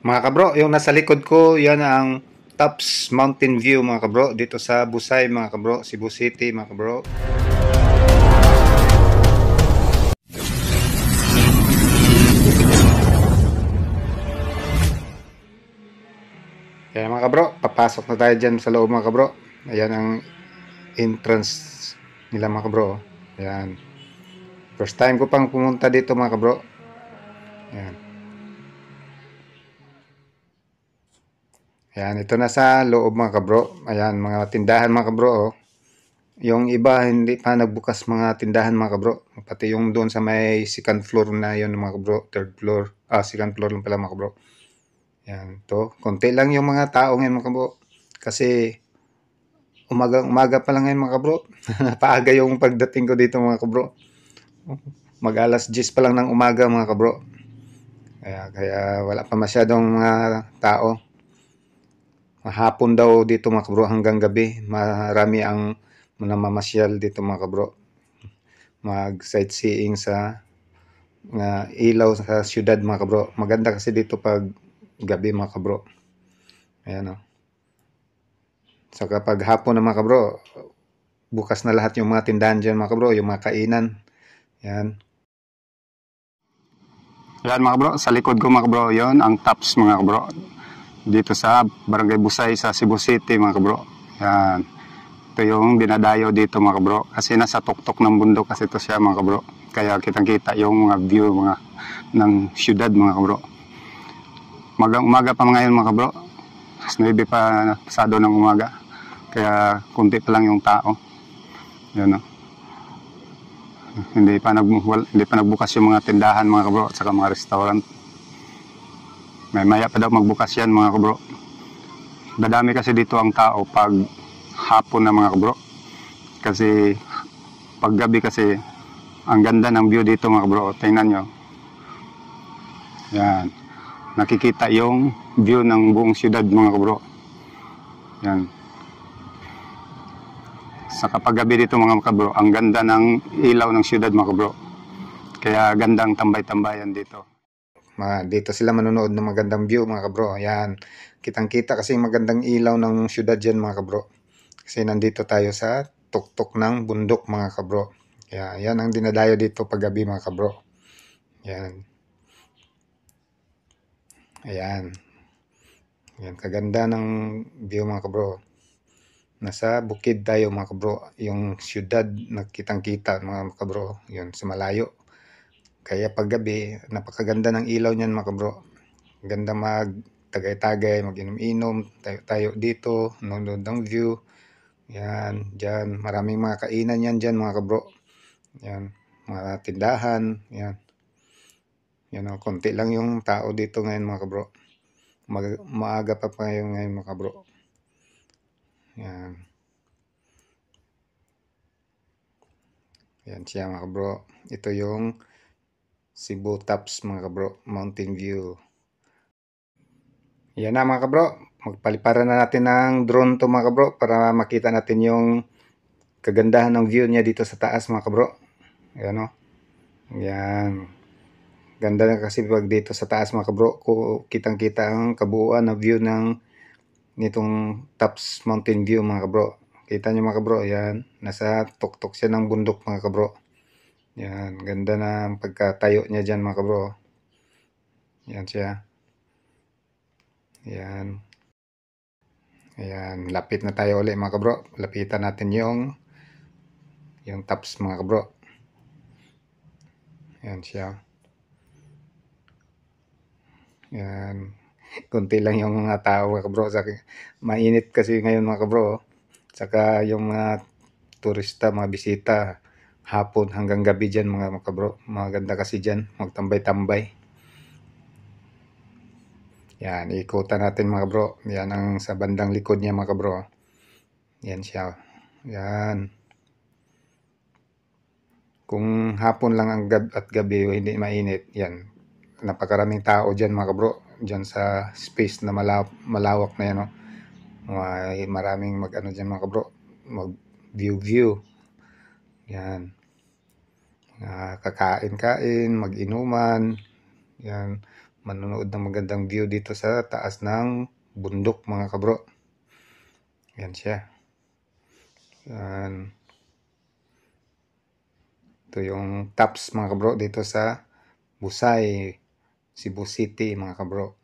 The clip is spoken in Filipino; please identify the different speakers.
Speaker 1: Mga kabro, yung nasa likod ko, yan ang Tops Mountain View mga kabro, dito sa Busay mga kabro, Cebu City mga kabro. Kaya mga kabro, papasok na tayo dyan sa loob mga kabro. Ayan ang entrance nila mga kabro. Ayan. First time ko pang pumunta dito mga kabro. Ayan. Ayan, ito na sa loob mga kabro. Ayan, mga tindahan mga kabro. Oh. Yung iba hindi pa nagbukas mga tindahan mga kabro. Pati yung doon sa may second floor na yun mga kabro. Third floor. Second floor lang pala mga kabro. Ayan, to. Konti lang yung mga tao ngayon mga kabro. Kasi umaga pa lang ngayon mga kabro. Napaaga yung pagdating ko dito mga kabro. Mag alas 10 pa lang ng umaga mga kabro. Kaya wala pa masyadong mga tao. Mahapon daw dito mga kabro hanggang gabi. Marami ang namamasyal dito mga kabro. Mag sightseeing sa ilaw sa syudad mga kabro. Maganda kasi dito pag gabi mga kabro. Ayan o. So kapag hapon na mga kabro, bukas na lahat yung mga tindahan dyan mga kabro. Yung mga kainan. Ayan. Ayan mga kabro. Sa likod ko mga kabro, yun ang Tops mga kabro. Dito sa Barangay Busay sa Cebu City mga kabro. Yan. Ito yung dinadayo dito mga kabro. Kasi nasa tuktok ng bundok kasi ito siya mga kabro. Kaya kitang-kita yung mga view ng syudad mga kabro. Umaga pa ngayon mga kabro. 9 pa pasado ng umaga. Kaya kunti pa lang yung tao. Yan o. Hindi pa nagbukas yung mga tindahan mga kabro at saka mga restaurant. Maya pa daw magbukas yan mga kabro. Dadami kasi dito ang tao pag hapon na mga kabro. Kasi pag gabi kasi ang ganda ng view dito mga kabro. Tingnan nyo. Yan. Nakikita yung view ng buong syudad mga kabro. Yan. Sa kapag gabi dito mga kabro, ang ganda ng ilaw ng syudad mga kabro. Kaya gandang tambay-tambayan dito. Dito sila manonood ng magandang view mga kabro. Ayan. Kitang-kita kasi magandang ilaw ng syudad dyan mga kabro. Kasi nandito tayo sa tuktok ng bundok mga kabro. Kaya yan ang dinadayo dito paggabi mga kabro. Ayan. Ayan. Ayan. Kaganda ng view mga kabro. Nasa bukid tayo mga kabro. Yung syudad nakitang-kita mga kabro. Yun sa malayo. Kaya paggabi, napakaganda ng ilaw niyan mga kabro. Ganda mag-tagay-tagay, mag-inom-inom, tayo dito, nanonood ng view. Yan, dyan. Maraming mga kainan yan dyan mga kabro. Yan, mga tindahan. Yan. Yan o, konti lang yung tao dito ngayon mga kabro. Maaga pa ngayon mga kabro. Yan. Yan siya mga kabro. Ito yung Cebu Tops mga kabro, Mountain View. Yan na mga kabro, magpaliparan na natin ng drone to mga kabro para makita natin yung kagandahan ng view niya dito sa taas mga kabro. Ayan o. Yan. Ganda na kasi pag dito sa taas mga kabro, kitang-kita ang kabuuan na view ng nitong Tops Mountain View mga kabro. Kita nyo mga kabro, yan. Nasa tuktok siya ng bundok mga kabro. Yan, ganda na pagkatayo niya dyan mga kabro. Yan siya. Yan. Ayan, lapit na tayo ulit mga kabro. Lapitan natin yung Tops mga kabro. Yan siya. Yan. Kunti lang yung mga tao mga kabro. Mainit kasi ngayon mga kabro. Saka yung mga turista, mga bisita, hapon hanggang gabi dyan mga kabro. Maganda kasi dyan, magtambay-tambay. Yan, ikutan natin mga bro. Yan ang sa bandang likod niya mga bro. Yan siya. Yan. Kung hapon lang at gabi hindi mainit, yan. Napakaraming tao dyan mga bro. Dyan sa space na malawak na yan. No? Maraming mag-ano dyan mga bro. Mag-view. Yan. Kakain-kain, mag-inuman. Yan. manonood ng magandang view dito sa taas ng bundok mga kabro. Yan siya. Yan. Ito yung tops mga kabro dito sa Busay, Cebu City mga kabro.